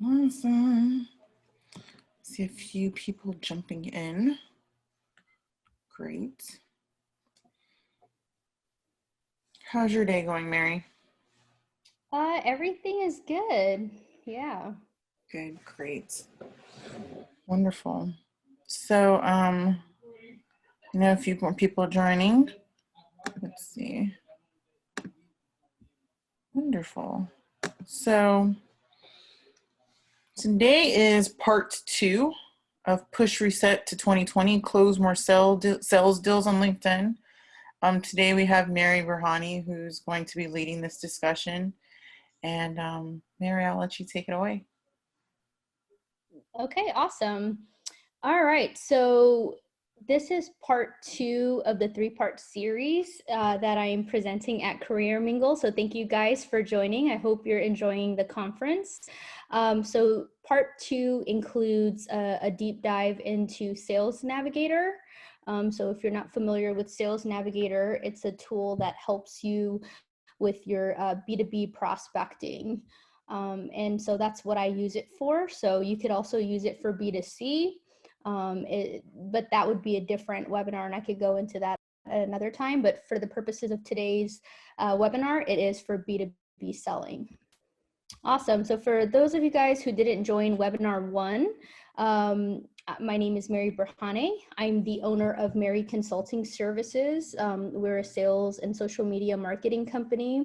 Awesome. See a few people jumping in. Great. How's your day going, Mary? Everything is good. Yeah. Good, great. Wonderful. So, a few more people joining. Let's see. Wonderful. So, today is part 2 of Push Reset to 2020, close more sales deals on LinkedIn. Today we have Mary Burhani, who's going to be leading this discussion. And Mary, I'll let you take it away. Okay, awesome. All right, so this is part 2 of the 3-part series that I am presenting at Career Mingle. So thank you guys for joining. I hope you're enjoying the conference. So part 2 includes a deep dive into Sales Navigator. So if you're not familiar with Sales Navigator, it's a tool that helps you with your B2B prospecting. And so that's what I use it for. So you could also use it for B2C, but that would be a different webinar, and I could go into that at another time. But for the purposes of today's webinar, it is for B2B selling. Awesome. So for those of you guys who didn't join webinar 1, my name is Mary Burhani. I'm the owner of Mary Consulting Services. We're a sales and social media marketing company.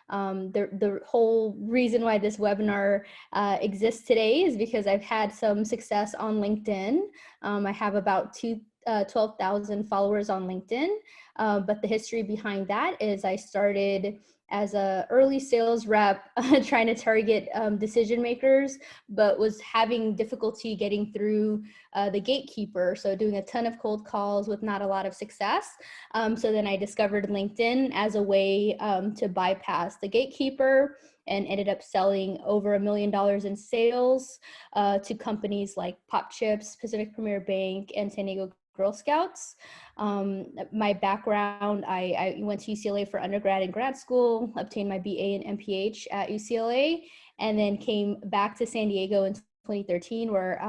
The whole reason why this webinar exists today is because I've had some success on LinkedIn. I have about 12,000 followers on LinkedIn, but the history behind that is I started as an early sales rep trying to target decision makers, but was having difficulty getting through the gatekeeper. So doing a ton of cold calls with not a lot of success. So then I discovered LinkedIn as a way to bypass the gatekeeper, and ended up selling over $1 million in sales to companies like Pop Chips, Pacific Premier Bank, and San Diego Girl Scouts. My background, I went to UCLA for undergrad and grad school, obtained my BA and MPH at UCLA, and then came back to San Diego in 2013, where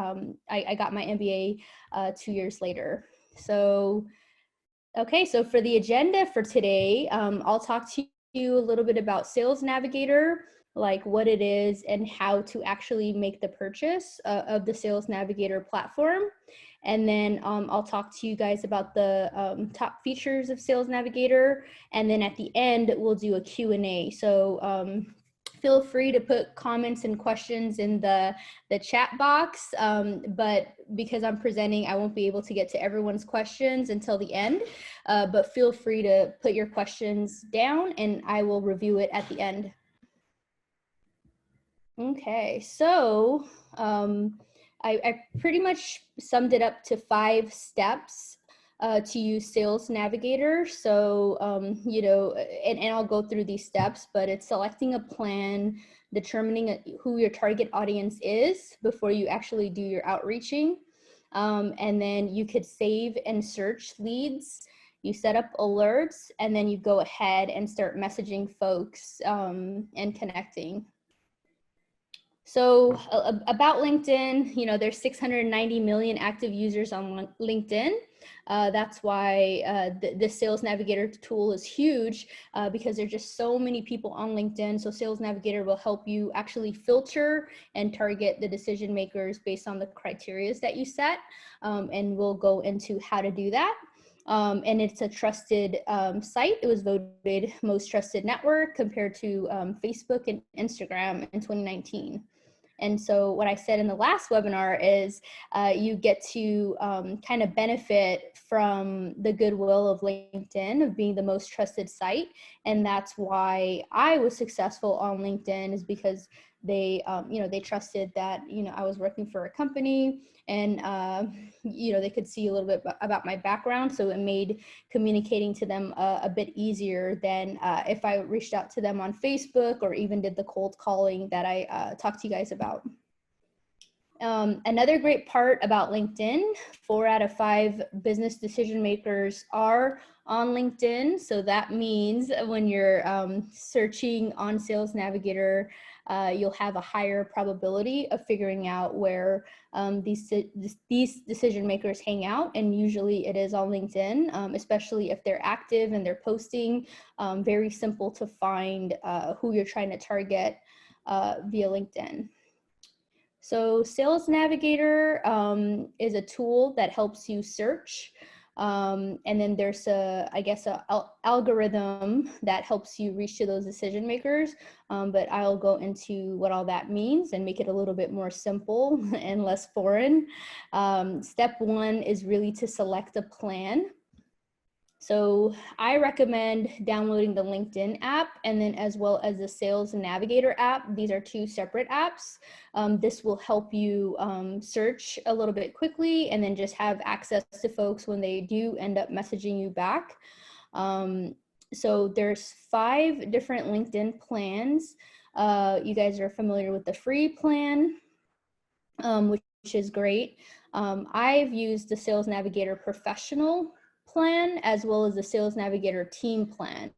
I got my MBA 2 years later. So, okay, so for the agenda for today, I'll talk to you a little bit about Sales Navigator, like what it is and how to actually make the purchase of the Sales Navigator platform. And then I'll talk to you guys about the top features of Sales Navigator. And then at the end, we'll do a Q&A. So feel free to put comments and questions in the chat box, but because I'm presenting, I won't be able to get to everyone's questions until the end, but feel free to put your questions down and I will review it at the end. Okay, so I pretty much summed it up to 5 steps to use Sales Navigator. So, and I'll go through these steps, but it's selecting a plan, determining who your target audience is before you actually do your outreaching. And then you could save and search leads. You set up alerts, and then you go ahead and start messaging folks and connecting. So about LinkedIn, there's 690 million active users on LinkedIn. That's why the Sales Navigator tool is huge because there's just so many people on LinkedIn. So Sales Navigator will help you actually filter and target the decision makers based on the criteria that you set. And we'll go into how to do that. And it's a trusted site. It was voted most trusted network compared to Facebook and Instagram in 2019. And so what I said in the last webinar is you get to kind of benefit from the goodwill of LinkedIn, of being the most trusted site. And that's why I was successful on LinkedIn, is because they, they trusted that, I was working for a company, and, they could see a little bit about my background. So it made communicating to them a bit easier than if I reached out to them on Facebook or even did the cold calling that I talked to you guys about. Another great part about LinkedIn, 4 out of 5 business decision makers are on LinkedIn. So that means when you're searching on Sales Navigator, you'll have a higher probability of figuring out where these decision makers hang out. And usually it is on LinkedIn, especially if they're active and they're posting. Very simple to find who you're trying to target via LinkedIn. So Sales Navigator is a tool that helps you search. And then there's I guess, a algorithm that helps you reach to those decision makers. But I'll go into what all that means and make it a little bit more simple and less foreign. Step 1 is really to select a plan. So I recommend downloading the LinkedIn app and then as well as the Sales Navigator app. These are 2 separate apps. This will help you search a little bit quickly and then just have access to folks when they do end up messaging you back. So there's 5 different LinkedIn plans. You guys are familiar with the free plan, which is great. I've used the Sales Navigator Professional plan as well as the Sales Navigator Team plan.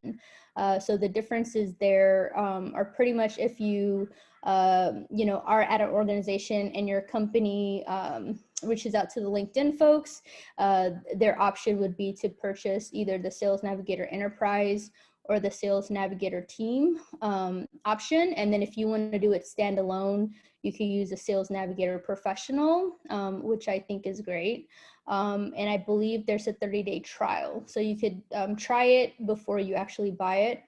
So the differences there are pretty much if you are at an organization and your company reaches out to the LinkedIn folks, their option would be to purchase either the Sales Navigator Enterprise or the Sales Navigator Team option. And then if you want to do it standalone, you can use the Sales Navigator Professional, which I think is great. And I believe there's a 30-day trial. So you could try it before you actually buy it.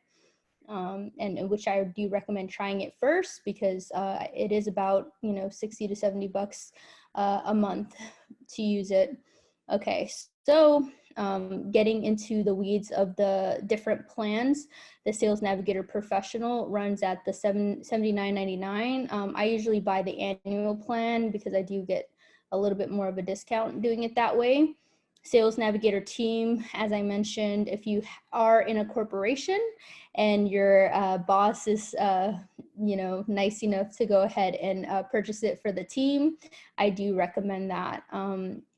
And which I do recommend trying it first because it is about 60 to 70 bucks a month to use it. Okay, so getting into the weeds of the different plans, the Sales Navigator Professional runs at the $79.99. I usually buy the annual plan because I do get a little bit more of a discount doing it that way. Sales Navigator Team, as I mentioned, if you are in a corporation and your boss is nice enough to go ahead and purchase it for the team, I do recommend that.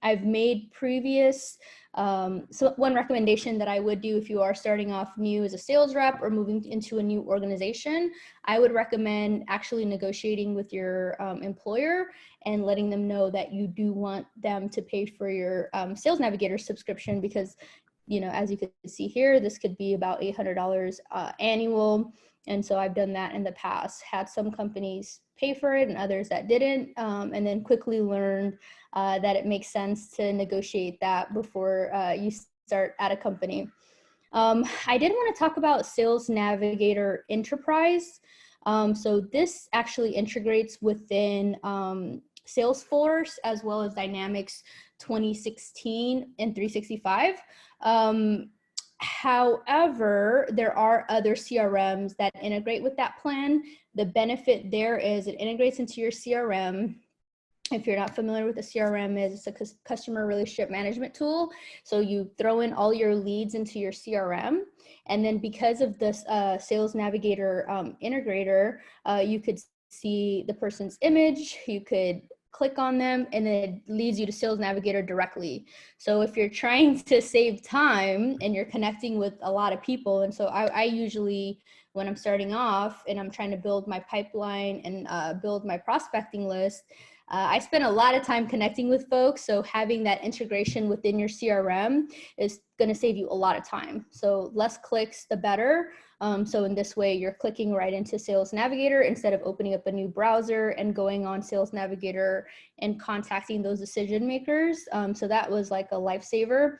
I've made previous, so one recommendation that I would do if you are starting off new as a sales rep or moving into a new organization, I would recommend actually negotiating with your employer and letting them know that you do want them to pay for your Sales Navigator subscription because, as you can see here, this could be about $800 annual. And so I've done that in the past, had some companies pay for it and others that didn't, and then quickly learned that it makes sense to negotiate that before you start at a company. I did want to talk about Sales Navigator Enterprise. So this actually integrates within Salesforce as well as Dynamics 2016 and 365. However, there are other CRMs that integrate with that plan. The benefit there is it integrates into your CRM. If you're not familiar with the CRM, it's a customer relationship management tool. So you throw in all your leads into your CRM. And then because of this Sales Navigator integrator, you could see the person's image, you could click on them, and it leads you to Sales Navigator directly. So if you're trying to save time and you're connecting with a lot of people, and so I usually, when I'm starting off and I'm trying to build my pipeline and build my prospecting list, I spend a lot of time connecting with folks. So having that integration within your CRM is going to save you a lot of time. So less clicks, the better. So in this way, you're clicking right into Sales Navigator instead of opening up a new browser and going on Sales Navigator and contacting those decision makers. So that was like a lifesaver.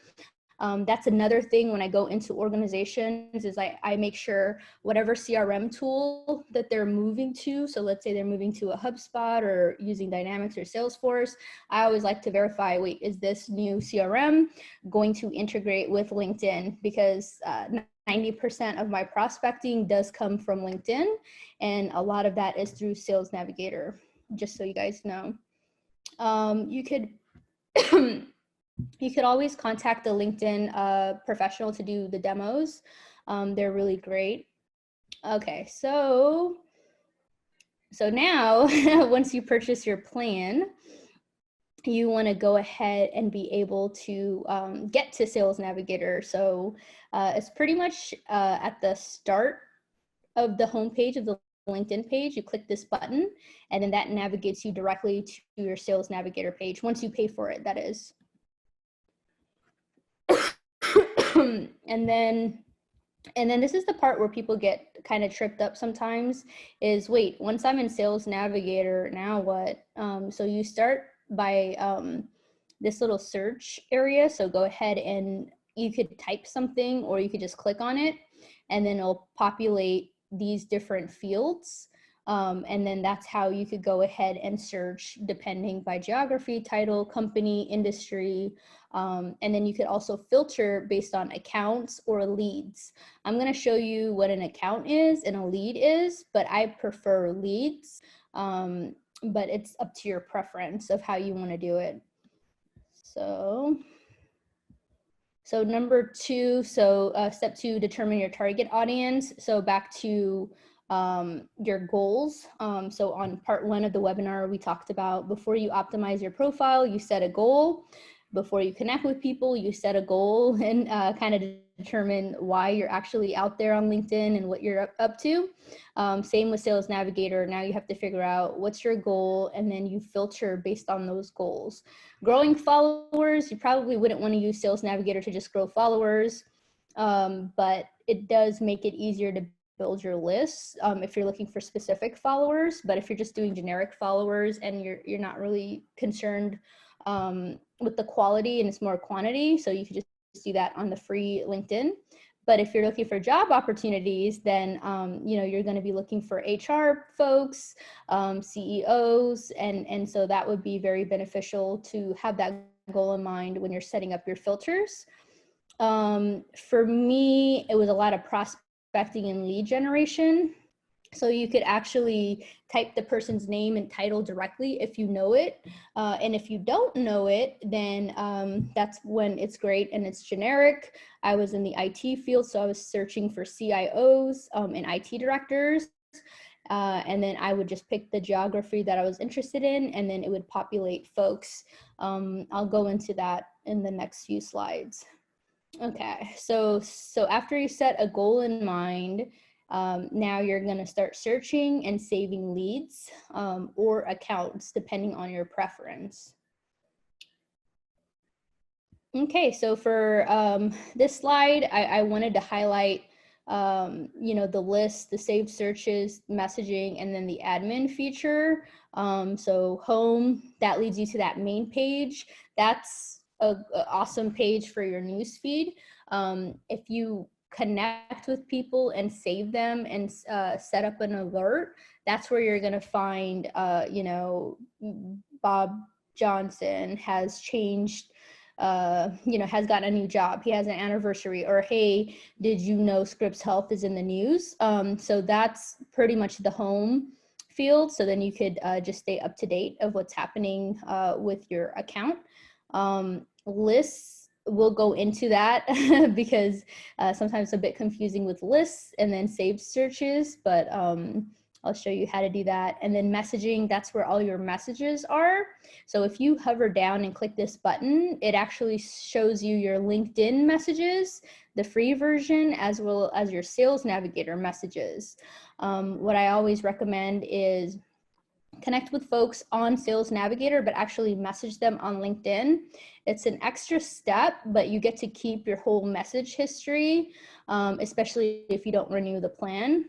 That's another thing when I go into organizations is I make sure whatever CRM tool that they're moving to, so let's say they're moving to a HubSpot or using Dynamics or Salesforce, I always like to verify, wait, is this new CRM going to integrate with LinkedIn? Because 90% of my prospecting does come from LinkedIn, and a lot of that is through Sales Navigator, just so you guys know. You could always contact the LinkedIn professional to do the demos. They're really great. Okay, so So now, once you purchase your plan, you want to go ahead and be able to get to Sales Navigator. So it's pretty much at the start of the homepage of the LinkedIn page. You click this button, and then that navigates you directly to your Sales Navigator page, once you pay for it, that is. And then this is the part where people get kind of tripped up sometimes, is wait, once I'm in Sales Navigator, now what? So you start by this little search area. So go ahead and you could type something, or you could just click on it, and then it'll populate these different fields. And then that's how you could go ahead and search depending by geography, title, company, industry. And then you could also filter based on accounts or leads. I'm going to show you what an account is and a lead is, but I prefer leads. But it's up to your preference of how you want to do it. So number 2, step 2, determine your target audience. So back to your goals. So on part 1 of the webinar, we talked about before you optimize your profile, you set a goal. Before you connect with people, you set a goal and kind of determine why you're actually out there on LinkedIn and what you're up to. Same with Sales Navigator. Now you have to figure out what's your goal, and then you filter based on those goals. Growing followers, you probably wouldn't want to use Sales Navigator to just grow followers, but it does make it easier to build your lists if you're looking for specific followers. But if you're just doing generic followers and you're not really concerned with the quality and it's more quantity, so you could just do that on the free LinkedIn. But if you're looking for job opportunities, then you're going to be looking for HR folks, CEOs, and so that would be very beneficial to have that goal in mind when you're setting up your filters. For me, it was a lot of prospecting and lead generation. So you could actually type the person's name and title directly if you know it. And if you don't know it, then that's when it's great and it's generic. I was in the IT field, so I was searching for CIOs and IT directors. And then I would just pick the geography that I was interested in, and then it would populate folks. I'll go into that in the next few slides. Okay, so after you set a goal in mind, now you're going to start searching and saving leads or accounts depending on your preference. Okay, so for this slide, I wanted to highlight the list, the saved searches, messaging, and then the admin feature. So home, that leads you to that main page. That's an awesome page for your newsfeed. If you connect with people and save them and set up an alert, that's where you're going to find, Bob Johnson has changed, has gotten a new job. He has an anniversary, or, hey, did you know Scripps Health is in the news? So that's pretty much the home field. So then you could just stay up to date of what's happening with your account. Lists, we'll go into that because sometimes it's a bit confusing with lists and then saved searches, but I'll show you how to do that. And then messaging, that's where all your messages are. So if you hover down and click this button, it actually shows you your LinkedIn messages, the free version, as well as your Sales Navigator messages. What I always recommend is connect with folks on Sales Navigator, but actually message them on LinkedIn. It's an extra step, but you get to keep your whole message history, especially if you don't renew the plan.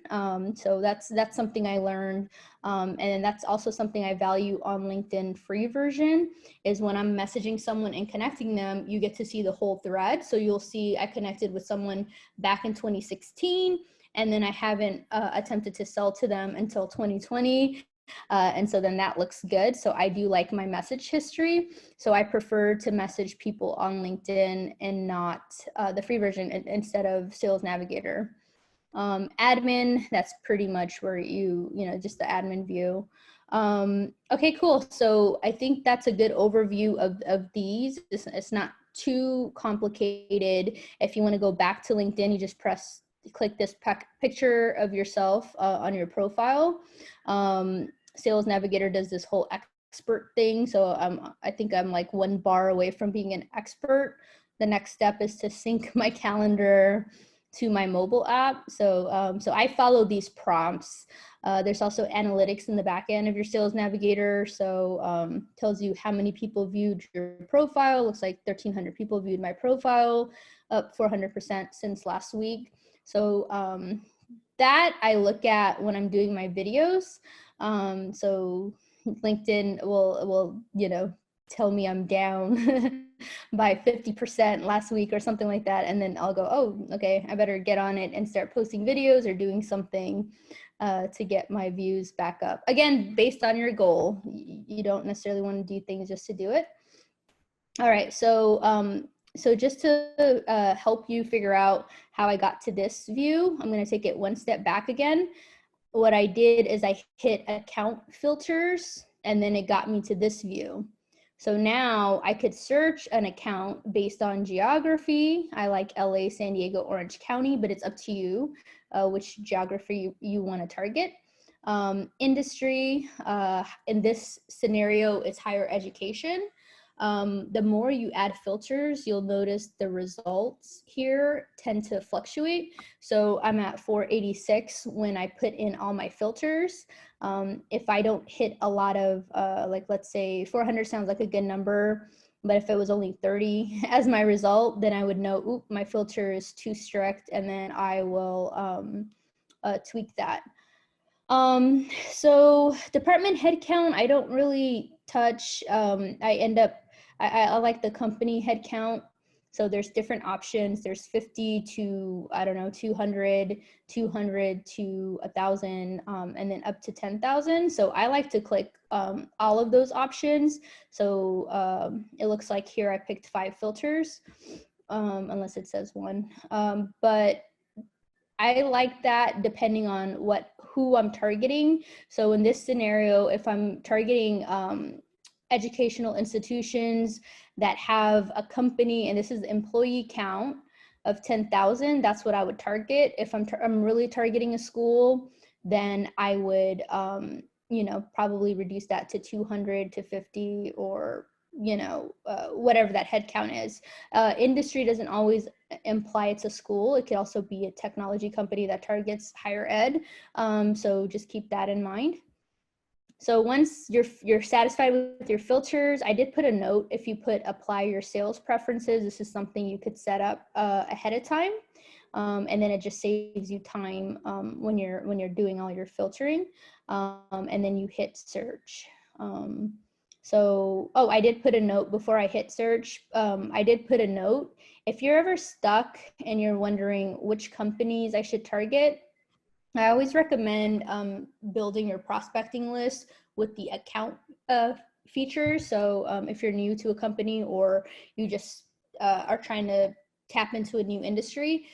So that's something I learned. And that's also something I value on LinkedIn free version, is when I'm messaging someone and connecting them, you get to see the whole thread. So you'll see I connected with someone back in 2016, and then I haven't attempted to sell to them until 2020. And so then that looks good. So I do like my message history. So I prefer to message people on LinkedIn and not the free version instead of Sales Navigator. Admin, that's pretty much where just the admin view. Okay, cool. So I think that's a good overview of these. It's not too complicated. If you want to go back to LinkedIn, you just click this picture of yourself on your profile. Sales Navigator does this whole expert thing. So I think I'm like one bar away from being an expert. The next step is to sync my calendar to my mobile app. So I follow these prompts. There's also analytics in the back end of your Sales Navigator. So tells you how many people viewed your profile. Looks like 1,300 people viewed my profile, up 400% since last week. So that I look at when I'm doing my videos. So LinkedIn will, you know, tell me I'm down by 50% last week or something like that. And then I'll go, oh, okay, I better get on it and start posting videos or doing something to get my views back up. Again, based on your goal, you don't necessarily want to do things just to do it. All right, so just to help you figure out how I got to this view, I'm going to take it one step back again. What I did is I hit account filters and then it got me to this view. So now I could search an account based on geography. I like LA, San Diego, Orange County, but it's up to you which geography you want to target. Industry, in this scenario, it's higher education. The more you add filters, you'll notice the results here tend to fluctuate. So I'm at 486 when I put in all my filters. If I don't hit a lot of, like let's say 400 sounds like a good number, but if it was only 30 as my result, then I would know, oop, my filter is too strict, and then I will tweak that. So department headcount, I don't really touch. I like the company headcount. So there's different options. There's 50 to, I don't know, 200, 200 to 1,000, and then up to 10,000. So I like to click all of those options. So it looks like here I picked 5 filters, unless it says 1. But I like that depending on who I'm targeting. So in this scenario, if I'm targeting educational institutions that have a company, and this is the employee count of 10,000, that's what I would target. If I'm really targeting a school, then I would, you know, probably reduce that to 200 to 50, or, you know, whatever that head count is. Industry doesn't always imply it's a school. It could also be a technology company that targets higher ed. So just keep that in mind. So once you're satisfied with your filters, I did put a note. If you put apply your sales preferences, this is something you could set up ahead of time. And then it just saves you time when you're doing all your filtering. And then you hit search. So, oh, I did put a note before I hit search. I did put a note. If you're ever stuck and you're wondering which companies I should target, I always recommend building your prospecting list with the account feature. So if you're new to a company or you just are trying to tap into a new industry,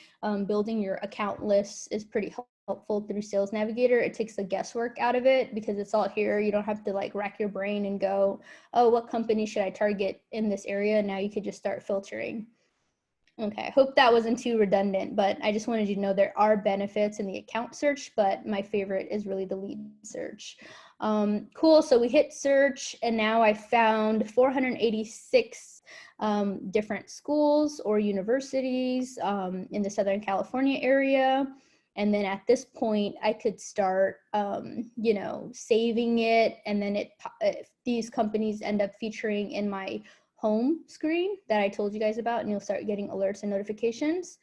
building your account list is pretty helpful through Sales Navigator. It takes the guesswork out of it because it's all here. You don't have to like rack your brain and go, oh, what company should I target in this area? Now you could just start filtering. Okay, I hope that wasn't too redundant, but I just wanted you to know there are benefits in the account search, but my favorite is really the lead search. Cool, so we hit search and now I found 486 different schools or universities in the Southern California area. And then at this point, I could start, you know, saving it. And then if these companies end up featuring in my home screen that I told you guys about, and you'll start getting alerts and notifications.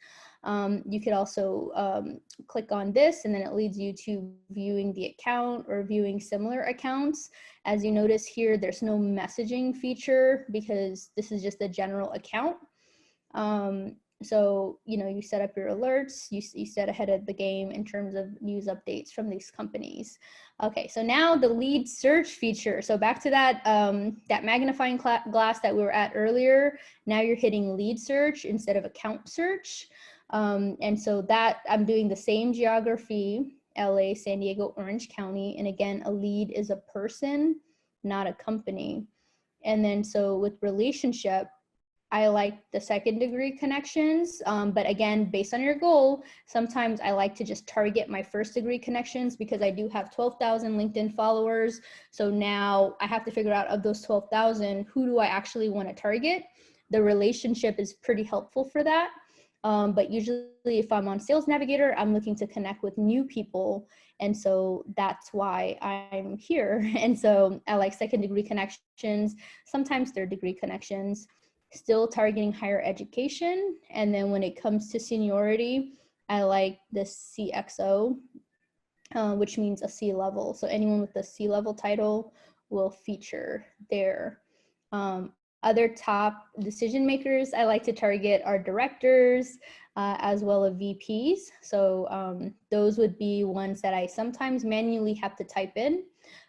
You could also click on this and then it leads you to viewing the account or viewing similar accounts. As you notice here, there's no messaging feature because this is just a general account. So, you know, you set up your alerts, you set ahead of the game in terms of news updates from these companies. Okay, so now the lead search feature. So back to that, that magnifying glass that we were at earlier, now you're hitting lead search instead of account search. And so that I'm doing the same geography, LA, San Diego, Orange County. And again, a lead is a person, not a company. And then so with relationship, I like the second degree connections, but again, based on your goal, sometimes I like to just target my first degree connections because I do have 12,000 LinkedIn followers. So now I have to figure out of those 12,000, who do I actually want to target? The relationship is pretty helpful for that. But usually if I'm on Sales Navigator, I'm looking to connect with new people. And so that's why I'm here. And so I like second degree connections, sometimes third degree connections, still targeting higher education. And then when it comes to seniority, I like the CXO, which means a C level. So anyone with the C level title will feature there. Other top decision makers I like to target are directors, as well as VPs. So those would be ones that I sometimes manually have to type in.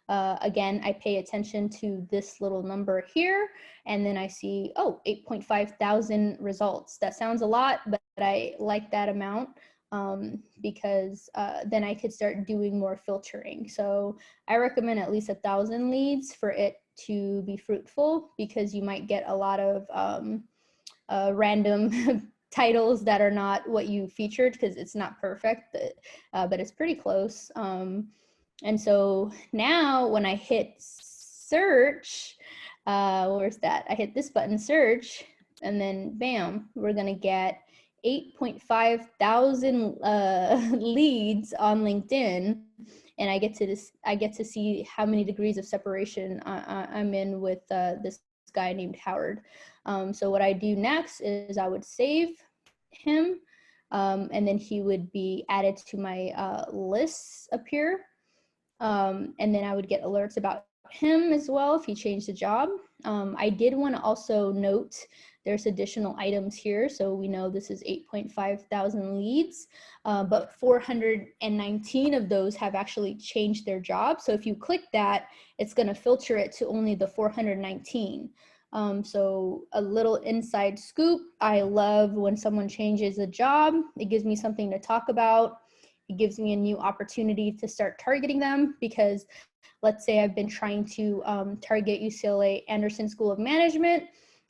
Again, I pay attention to this little number here, and then I see, oh, 8.5 thousand results. That sounds a lot, but I like that amount because then I could start doing more filtering. So I recommend at least 1,000 leads for it to be fruitful, because you might get a lot of random titles that are not what you featured, because it's not perfect, but it's pretty close. And so now when I hit search, where's that? I hit this button, search, and then bam, we're gonna get 8.5 thousand leads on LinkedIn. And I get to see how many degrees of separation I'm in with this guy named Howard. So what I do next is I would save him, and then he would be added to my lists up here. And then I would get alerts about him as well if he changed the job. I did want to also note there's additional items here. So we know this is 8.5 thousand leads, but 419 of those have actually changed their job. So if you click that, it's going to filter it to only the 419. So a little inside scoop. I love when someone changes a job. It gives me something to talk about. It gives me a new opportunity to start targeting them, because let's say I've been trying to target UCLA Anderson School of Management,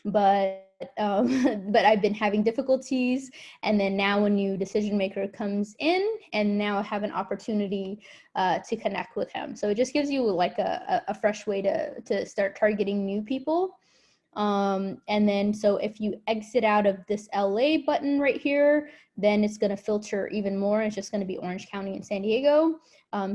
but I've been having difficulties. And then now a new decision maker comes in, and now I have an opportunity to connect with him. So it just gives you like a fresh way to start targeting new people. And then, so if you exit out of this LA button right here, then it's going to filter even more. It's just going to be Orange County and San Diego.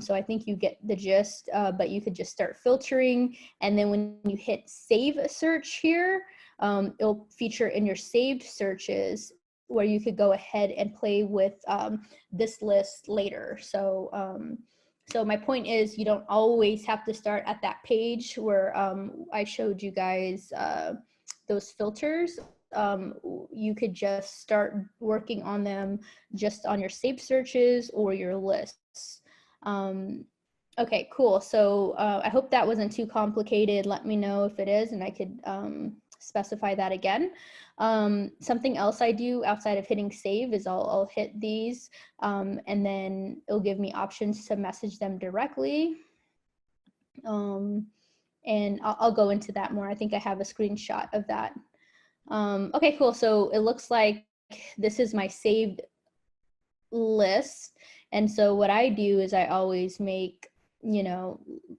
So I think you get the gist, but you could just start filtering. And then when you hit save search here, it'll feature in your saved searches, where you could go ahead and play with this list later. So my point is, you don't always have to start at that page where I showed you guys those filters. You could just start working on them just on your saved searches or your lists. Okay, cool. So I hope that wasn't too complicated. Let me know if it is, and I could specify that again. Something else I do outside of hitting save is I'll hit these, and then it'll give me options to message them directly. And I'll go into that more. I think I have a screenshot of that. Okay, cool. So it looks like this is my saved list. And so what I do is I always make,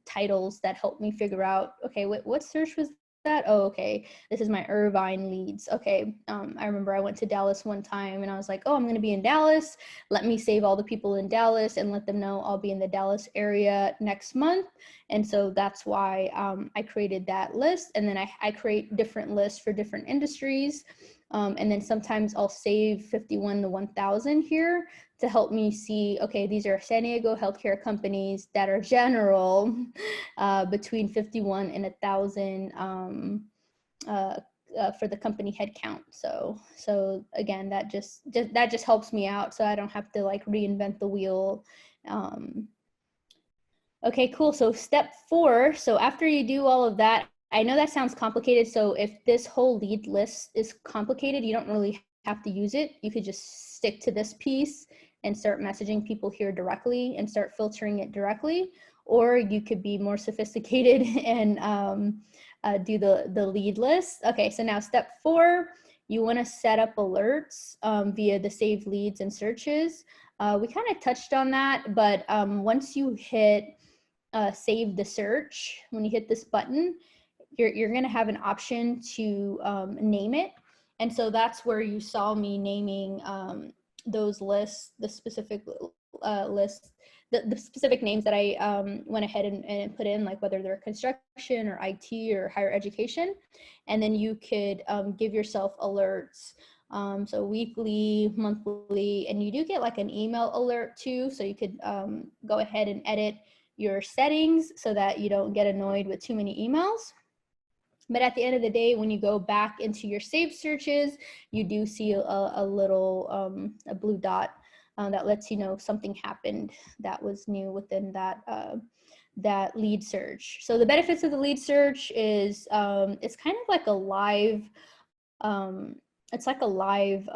titles that help me figure out, okay, what search was that? Oh, okay, this is my Irvine leads. Okay, I remember I went to Dallas one time and I was like, oh, I'm going to be in Dallas. Let me save all the people in Dallas and let them know I'll be in the Dallas area next month. And so that's why I created that list. And then I create different lists for different industries. And then sometimes I'll save 51 to 1,000 here to help me see, okay, these are San Diego healthcare companies that are general, between 51 and 1,000 for the company headcount. So again, that just helps me out, so I don't have to like reinvent the wheel. Okay, cool. So step 4. So after you do all of that, I know that sounds complicated. So if this whole lead list is complicated, you don't really have to use it. You could just stick to this piece and start messaging people here directly and start filtering it directly. Or you could be more sophisticated and do the lead list. Okay, so now step 4, you want to set up alerts via the saved leads and searches. We kind of touched on that, but once you hit save the search, when you hit this button, you're going to have an option to name it. And so that's where you saw me naming those lists, the specific lists, the specific names that I went ahead and put in, like whether they're construction or IT or higher education. And then you could give yourself alerts. So weekly, monthly, and you do get like an email alert too. So you could go ahead and edit your settings so that you don't get annoyed with too many emails. But at the end of the day, when you go back into your saved searches, you do see a little a blue dot that lets you know something happened that was new within that that lead search. So the benefits of the lead search is it's kind of like a live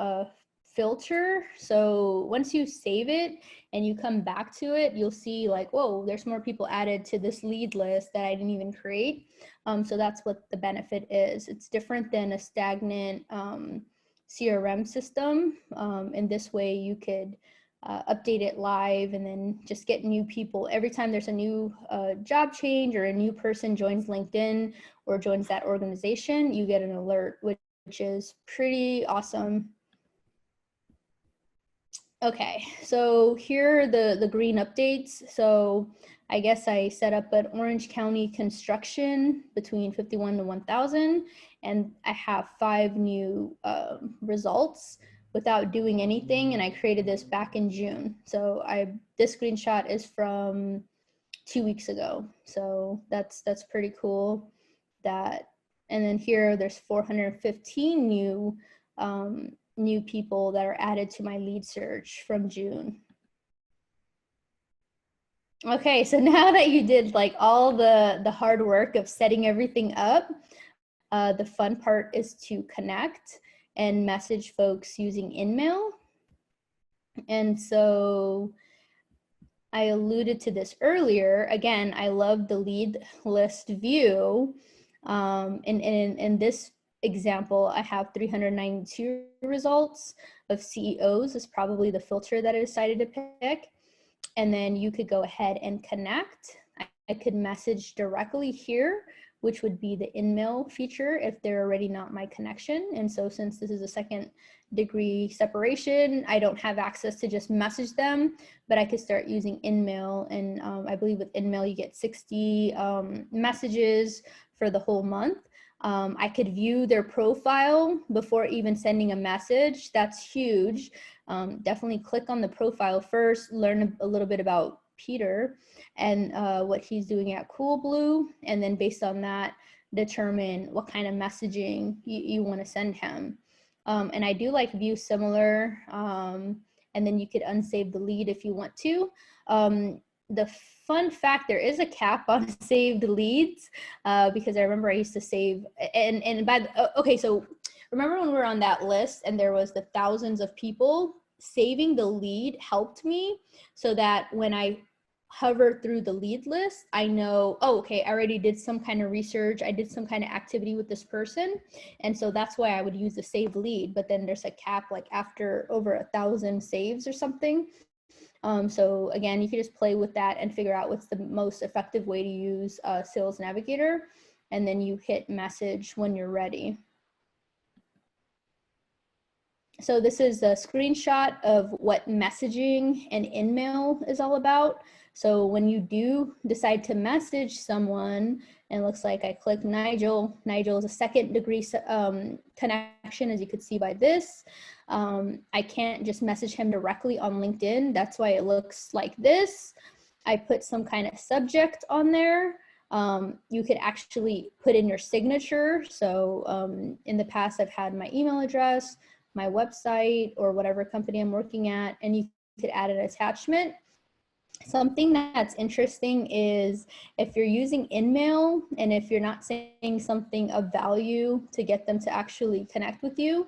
filter. So once you save it and you come back to it, you'll see like, whoa, there's more people added to this lead list that I didn't even create. So that's what the benefit is. It's different than a stagnant CRM system. In this way, you could update it live and then just get new people. Every time there's a new job change or a new person joins LinkedIn or joins that organization, you get an alert, which is pretty awesome. Okay, so here are the green updates. So I guess I set up an Orange County construction between 51 to 1,000, and I have 5 new results without doing anything, and I created this back in June. So this screenshot is from 2 weeks ago. So that's pretty cool. And then here there's 415 new people that are added to my lead search from June. Okay, so now that you did like all the hard work of setting everything up, the fun part is to connect and message folks using InMail. And so I alluded to this earlier. Again, I love the lead list view. In this example, I have 392 results of CEOs is probably the filter that I decided to pick. And then you could go ahead and connect. I could message directly here, which would be the InMail feature if they're already not my connection. And so since this is a second degree separation, I don't have access to just message them, but I could start using InMail. And I believe with InMail, you get 60 messages for the whole month. I could view their profile before even sending a message. That's huge. Definitely click on the profile first, learn a little bit about Peter and what he's doing at Coolblue, and then based on that, determine what kind of messaging you want to send him. And I do like view similar, and then you could unsave the lead if you want to. The fun fact, there is a cap on saved leads because I remember I used to save, okay, so remember when we were on that list and there was the thousands of people, saving the lead helped me so that when I hover through the lead list, I know, oh, okay, I already did some kind of research. I did some kind of activity with this person. And so that's why I would use the save lead, but then there's a cap like after over 1,000 saves or something. So again, you can just play with that and figure out what's the most effective way to use Sales Navigator. And then you hit message when you're ready. So this is a screenshot of what messaging and InMail is all about. So when you do decide to message someone, and it looks like I clicked Nigel. Nigel is a second degree connection, as you could see by this. I can't just message him directly on LinkedIn. That's why it looks like this. I put some kind of subject on there. You could actually put in your signature. So in the past, I've had my email address, my website, or whatever company I'm working at, and you could add an attachment. Something that's interesting is if you're using InMail and if you're not saying something of value to get them to actually connect with you,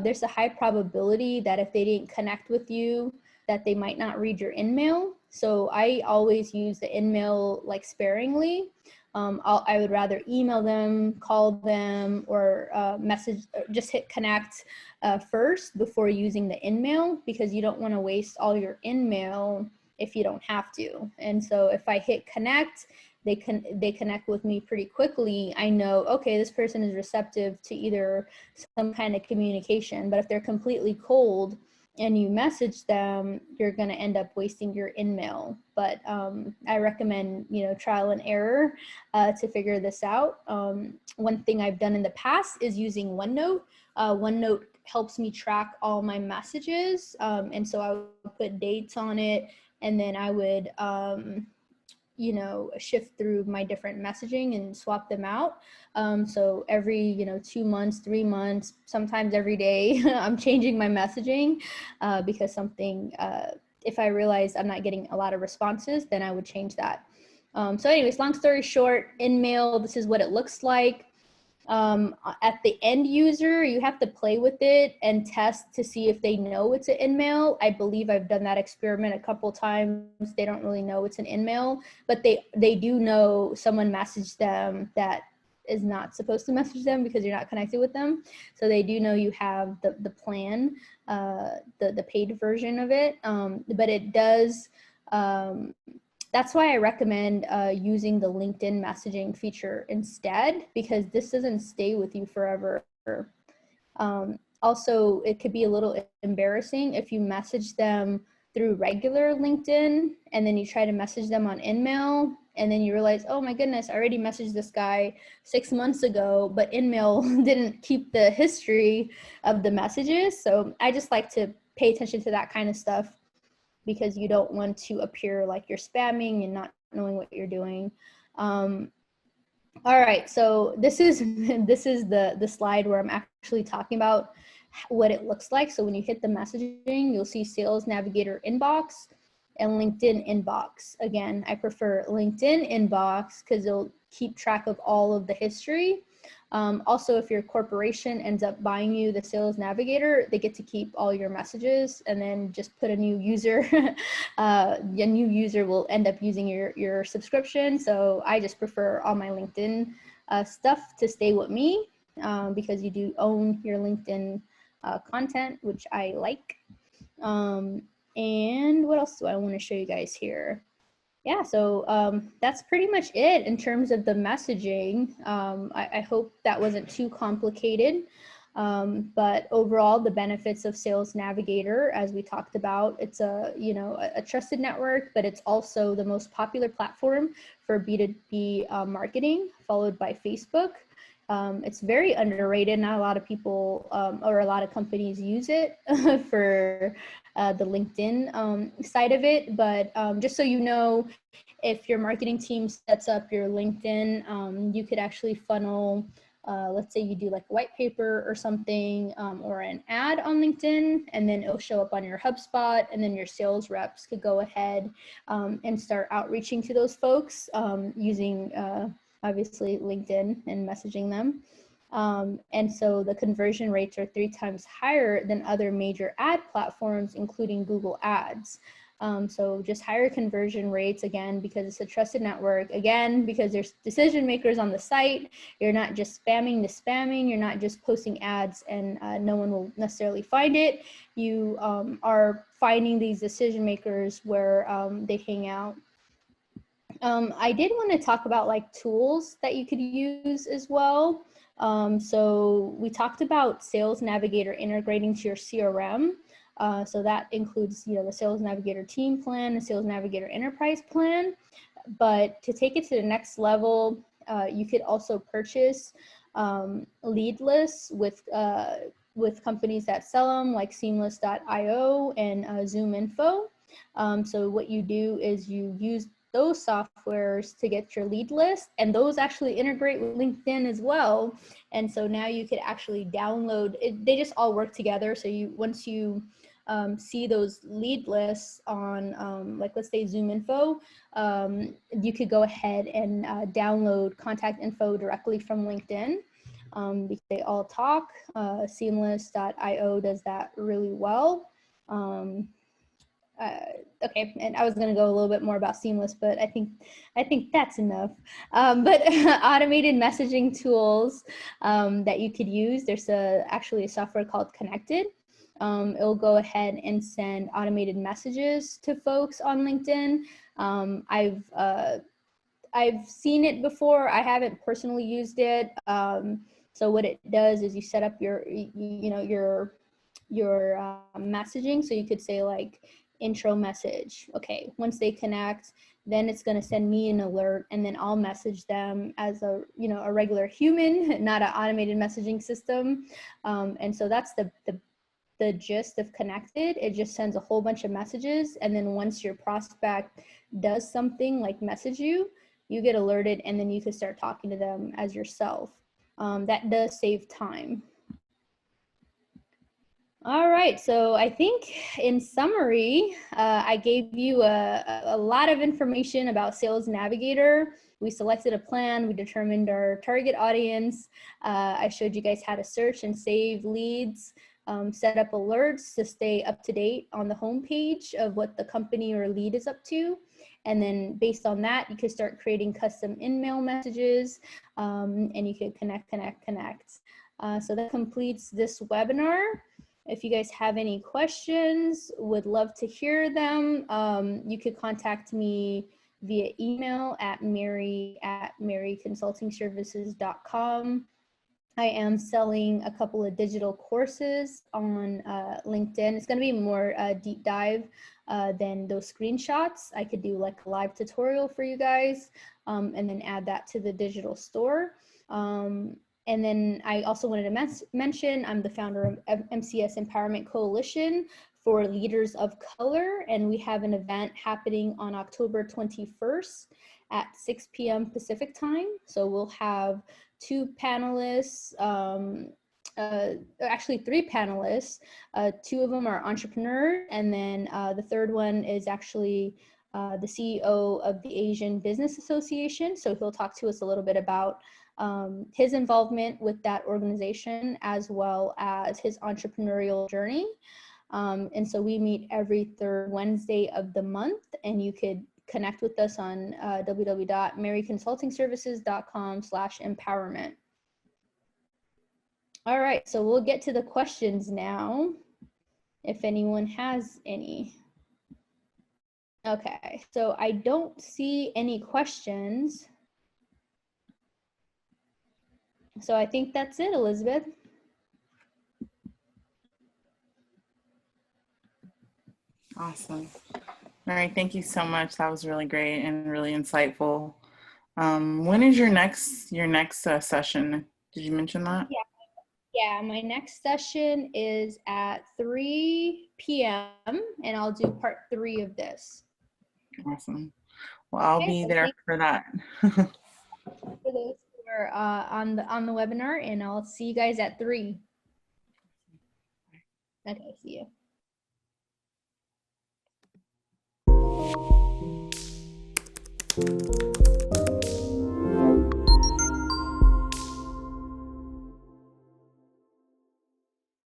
there's a high probability that if they didn't connect with you, that they might not read your InMail. So I always use the InMail like sparingly. I would rather email them, call them, or message, just hit connect first before using the InMail, because you don't want to waste all your InMail if you don't have to. And so if I hit connect, they connect with me pretty quickly. I know, okay, this person is receptive to either some kind of communication. But if they're completely cold and you message them, you're going to end up wasting your InMail. But I recommend, trial and error to figure this out. One thing I've done in the past is using OneNote. OneNote helps me track all my messages. And so I would put dates on it, and then I would shift through my different messaging and swap them out. So every, 2 months, 3 months, sometimes every day, I'm changing my messaging because something, if I realize I'm not getting a lot of responses, then I would change that. So anyways, long story short, InMail, this is what it looks like. At the end user, you have to play with it and test to see if they know it's an InMail. I believe I've done that experiment a couple times. They don't really know it's an InMail, but they do know someone messaged them that is not supposed to message them because you're not connected with them. So they do know you have the plan, the paid version of it. But it does, that's why I recommend using the LinkedIn messaging feature instead, because this doesn't stay with you forever. Also, it could be a little embarrassing if you message them through regular LinkedIn and then you try to message them on InMail and then you realize, oh my goodness, I already messaged this guy 6 months ago, but InMail didn't keep the history of the messages. So I just like to pay attention to that kind of stuff, because you don't want to appear like you're spamming and not knowing what you're doing. All right, so this is the slide where I'm actually talking about what it looks like. So when you hit the messaging, you'll see Sales Navigator inbox and LinkedIn inbox. Again, I prefer LinkedIn inbox because it'll keep track of all of the history. Also, if your corporation ends up buying you the Sales Navigator, they get to keep all your messages and then just put a new user. A new user will end up using your subscription. So I just prefer all my LinkedIn stuff to stay with me because you do own your LinkedIn content, which I like. And what else do I want to show you guys here? Yeah, so that's pretty much it in terms of the messaging. I hope that wasn't too complicated, but overall, the benefits of Sales Navigator, as we talked about, it's a trusted network, but it's also the most popular platform for B2B marketing, followed by Facebook. It's very underrated. Not a lot of people or a lot of companies use it for the LinkedIn side of it. But just so you know, if your marketing team sets up your LinkedIn, you could actually funnel, let's say you do like a white paper or something, or an ad on LinkedIn, and then it'll show up on your HubSpot, and then your sales reps could go ahead and start outreaching to those folks using obviously LinkedIn and messaging them. And so the conversion rates are 3 times higher than other major ad platforms, including Google Ads. So just higher conversion rates, again, because it's a trusted network, again, because there's decision makers on the site. You're not just spamming to spamming. You're not just posting ads and no one will necessarily find it. You are finding these decision makers where they hang out. I did want to talk about like tools that you could use as well. So we talked about Sales Navigator integrating to your CRM. So that includes, the Sales Navigator Team Plan, the Sales Navigator Enterprise Plan. But to take it to the next level, you could also purchase lead lists with companies that sell them, like Seamless.io and ZoomInfo. So what you do is you use those softwares to get your lead list, and those actually integrate with LinkedIn as well. And so now you could actually download it. They just all work together. So once you see those lead lists on, like, let's say ZoomInfo, you could go ahead and download contact info directly from LinkedIn. Because they all talk. Seamless.io does that really well. Okay, and I was going to go a little bit more about Seamless, but I think that's enough. But automated messaging tools that you could use. There's actually a software called Connected. It'll go ahead and send automated messages to folks on LinkedIn. I've seen it before. I haven't personally used it. So what it does is you set up your messaging. So you could say like intro message. Okay, once they connect, then it's going to send me an alert, and then I'll message them as a regular human, not an automated messaging system. And so that's the gist of Connected. It just sends a whole bunch of messages, and then once your prospect does something like message you, you get alerted, and then you can start talking to them as yourself. That does save time. All right, so I think in summary, I gave you a lot of information about Sales Navigator. We selected a plan, we determined our target audience. I showed you guys how to search and save leads, set up alerts to stay up to date on the homepage of what the company or lead is up to. And then based on that, you can start creating custom in-mail messages, and you can connect. So that completes this webinar. If you guys have any questions, would love to hear them. You could contact me via email at mary@maryconsultingservices.com. I am selling a couple of digital courses on LinkedIn. It's going to be more deep dive than those screenshots. I could do like a live tutorial for you guys, and then add that to the digital store. And then I also wanted to mention I'm the founder of MCS Empowerment Coalition for Leaders of Color, and we have an event happening on October 21st at 6 p.m. Pacific time. So we'll have two panelists, actually three panelists. Two of them are entrepreneurs, and then the third one is actually the CEO of the Asian Business Association. So he'll talk to us a little bit about his involvement with that organization, as well as his entrepreneurial journey. And so we meet every third Wednesday of the month, and you could connect with us on www.maryconsultingservices.com/empowerment. All right, so we'll get to the questions now, if anyone has any. Okay, so I don't see any questions. So I think that's it, Elizabeth. Awesome. All right, thank you so much. That was really great and really insightful. When is your next session? Did you mention that? Yeah, my next session is at 3 p.m. and I'll do part 3 of this. Awesome. Well, I'll be there for that. For those who are on the webinar, and I'll see you guys at 3. Okay, see you.